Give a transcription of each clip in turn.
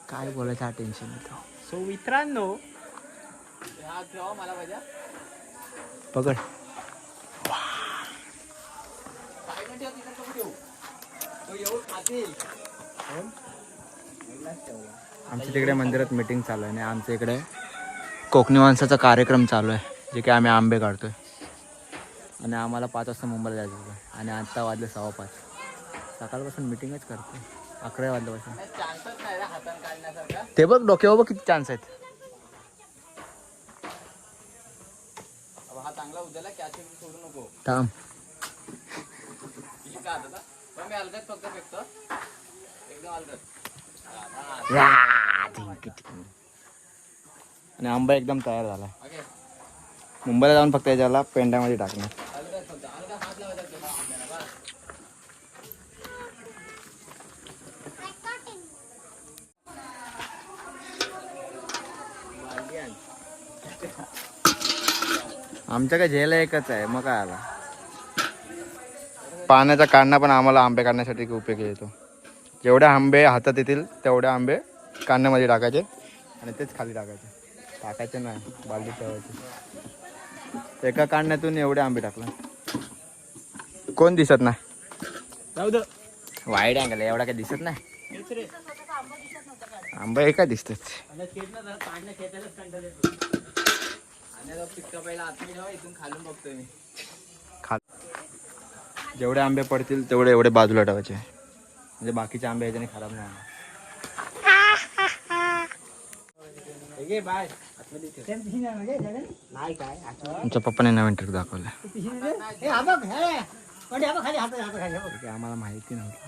काय बोलायचं हा टेन्शन येतो. सो मित्रांनो मला पाहिजे पकड. आमच्या तिकडे मंदिरात मीटिंग चालू आहे आणि आमच्या इकडे कोकणी माणसाचा कार्यक्रम चालू आहे, जे की आम्ही आंबे काढतोय. आणि आम्हाला 5 वाजता मुंबईला जायचं होतं आणि आत्ता वाजले 5:15. सकाळपासून मीटिंगच करतो 11 वाजल्यापासून. ते बघ डोक्यावर बघ किती चान्स आहेत. हा चांगला उद्याला कॅच सोडू नको. थांब. मी अलगद फक्त फेकतो एकदम अलगद. आणि आंबा एकदम तयार झाला. मुंबईला जाऊन फक्त याच्याला पेंड्यामध्ये टाकणार. आमच्या काय झेल एकच आहे, मग काय आला. पाण्याचा काढणं पण आम्हाला आंबे काढण्यासाठी उपयोगी येतो. जेवढे आंबे हातात येतील तेवढे आंबे काढण्यामध्ये टाकायचे आणि तेच खाली टाकायचे नाही, बालदी ठेवायची. एका काढण्यातून एवढे आंबे टाकले. कोण दिसत नाही. वाईड अँगल एवढा काय दिसत नाही. आंबा एका दिसतात. जेवढे आंबे पडतील तेवढे एवढे बाजूला ठेवायचे, म्हणजे बाकीचे आंबे याच्याने खराब नाही. आमच्या पप्पाने नवीन ट्रिक दाखवला. आम्हाला माहिती नव्हतं.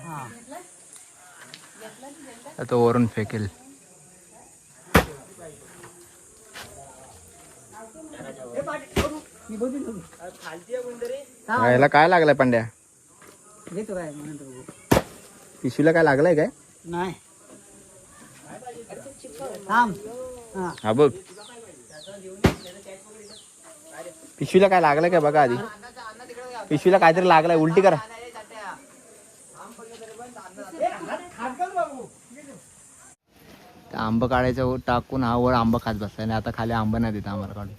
तो वरून फेकेल. याला काय लागलाय पांड्या? पिशवीला काय लागलाय काय? नाही. हा बघ पिशवीला काय लागलाय काय बघा आधी. पिशवीला काहीतरी लागलाय. उलटी करा. आंबा काढायचं टाकून हा वर आंबा खात बसला आणि आता खाली आंबा नाही देत आम्हाला काढून.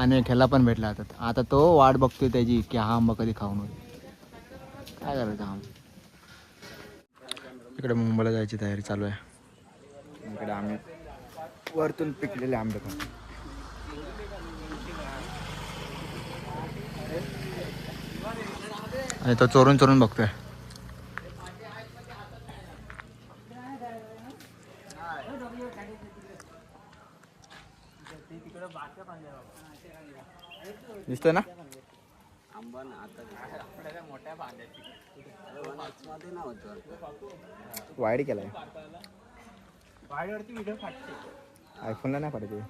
आणि खेळला पण भेटला आता तो वाट बघतोय त्याची की हा आंबा कधी खाऊन होईल. काय करायचं. हा इकडे मुंबईला जायची तयारी चालू आहे. इकडे आम्ही वरतून पिकलेले आंबे खातो. आणि तो चोरून चोरून बघतोय. दिसतोय ना. वाईड केलाय. वाईडवरती व्हिडिओ फाटते. आयफोनला नाही फाटते.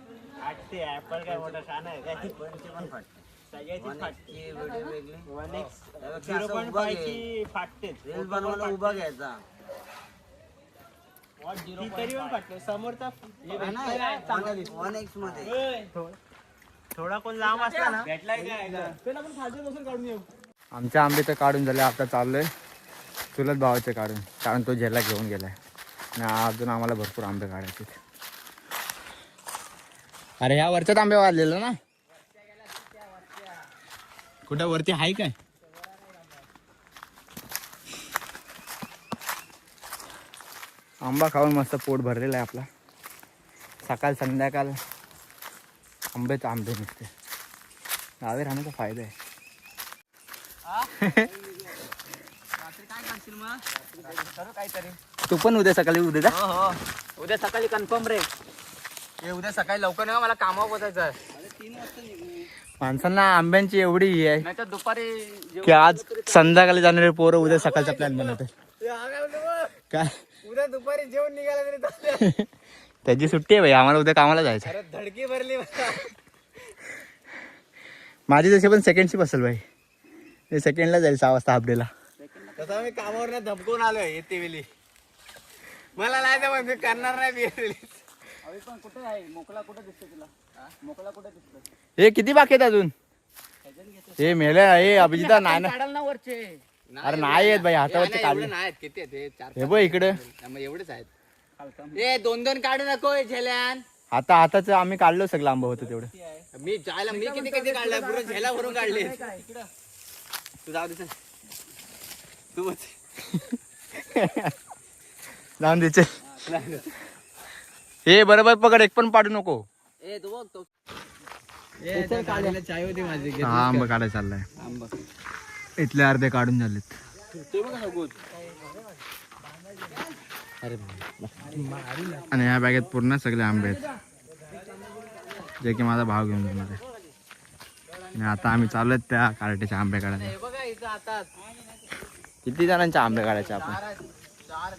फाटते. ऍपल काय मोठा छान आहे काय. सगळ्याची फाटते. 0.5 ची फाटते. रील बनवायला उभा घ्यायचा. तरी पण फाटते. समोरचा 1x मध्ये थोडा कोण लांब असला ना भेटलाय काय त्याला पण खालच्या बसून काढून येऊ. आमचे आंबे तर काढून झाले. आता चाललोय चुलत भावाचे काढून, कारण तो झेला घेऊन गेलाय आणि अजून आम्हाला भरपूर आंबे काढायचे. अरे ह्या वरच्यात आंबे वाढलेलं ना. कुठं वरती आहे काय. आंबा खाऊन मस्त पोट भरलेला आहे आपला. सकाळ संध्याकाळ आंबेच आंबे निघते. गावी राहण्याचा फायदा आहे. तू पण उद्या सकाळी उद्या जा. उद्या सकाळी कन्फर्म रे. उद्या सकाळी लवकर नाही, मला कामावर पोचायचं आहे. माणसांना आंब्यांची एवढी ही आहे नाही तर दुपारी की आज संध्याकाळी जाणारे पोरं उद्या सकाळचा प्लॅन बनवते. काय उद्या दुपारी जेवण निघाला तरी त्याची सुट्टी आहे भाई. आम्हाला उद्या कामाला जायचं. अरे धडकी भरली. माझी जशी पण सेकंड शिप असेल भाई. ते सेकंडला जाईल 6 वाजता हाफ डेला. तसा मी कामावर धमकून आलोय येते वेळी. मला नाही तर मी करणार नाही. पण कुठे आहे मोकळा. कुठे दिसतो तुला. मोकळा कुठे दिसतो. हे किती बाकी आहेत अजून. हे मेले हे अभिजिता नाही ना. काढाल ना वरचे. अरे नाही आहेत भाई हातावरती नाही, काढले. एवढे नाही आहेत. किती आहेत हे? चार हे बघ इकडे मग एवढेच आहेत. ए 2-2 काढू नको झेल्यान. हाताचं आम्ही काढलो सगळं आंबा होतं तेवढं. मी किती कधी काढलाय पूर्ण झेला भरून काढले. तू जाऊ दे चल. तू बस. जाऊन द्यायचे. हे बरोबर पकड, एक पण पाडू नको. ए तू बघ तो. काढायला चाय होती माझी. हा आंबा काढायला चाललाय. आंबा. इथले अर्धे काढून झालेत. ते बघ नको. अरे आणि ह्या बॅगेत पूर्ण सगळे आंबे आहेत जे की माझा भाव घेऊन जाणार आहे. आणि आता आम्ही चालू आहेत त्या कार्टेचे आंबे काढायला. बघा इथं आता किती जणांचे आंबे काढायचे आपण? 4